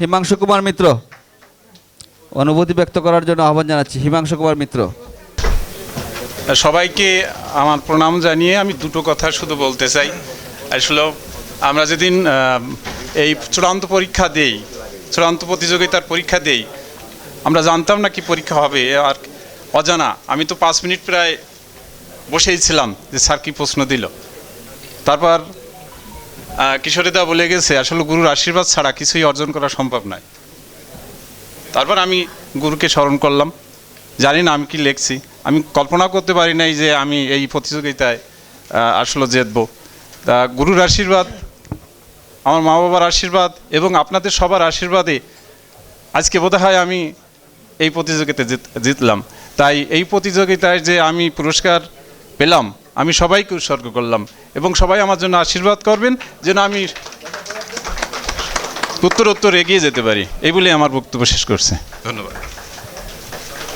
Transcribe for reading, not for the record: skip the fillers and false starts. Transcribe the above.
হিমাংশু কুমার মিত্র অনুভূতি ব্যক্ত করার জন্য আহ্বান জানাচ্ছি। হিমাংশু কুমার মিত্র। সবাইকে আমার প্রণাম জানিয়ে আমি দুটো কথা শুধু বলতে চাই। আসলে আমরা যেদিন এই চূড়ান্ত পরীক্ষা দেই, চূড়ান্ত প্রতিযোগিতার পরীক্ষা দেই, আমরা জানতাম না কি পরীক্ষা হবে, আর অজানা। আমি তো 5 মিনিট প্রায় বসেই ছিলাম যে স্যার কী প্রশ্ন দিল। তারপর কিশোরীদা বলে গেছে আসলে গুরুর আশীর্বাদ ছাড়া কিছুই অর্জন করা সম্ভব নয়। তারপর আমি গুরুকে স্মরণ করলাম। জানি না আমি কি লিখছি, আমি কল্পনা করতে পারি নাই যে আমি এই প্রতিযোগিতায় আসলে জিতব। তা গুরুর আশীর্বাদ, আমার মা বাবার আশীর্বাদ এবং আপনাদের সবার আশীর্বাদে আজকে বোধহয় আমি এই প্রতিযোগিতায় জিতলাম। তাই এই প্রতিযোগিতায় যে আমি পুরস্কার পেলাম, আমি সবাইকে উৎসর্গ করলাম এবং সবাই আমার জন্য আশীর্বাদ করবেন যেন আমি উত্তর এগিয়ে যেতে পারি। এই বলে আমার বক্তব্য শেষ করছে। ধন্যবাদ।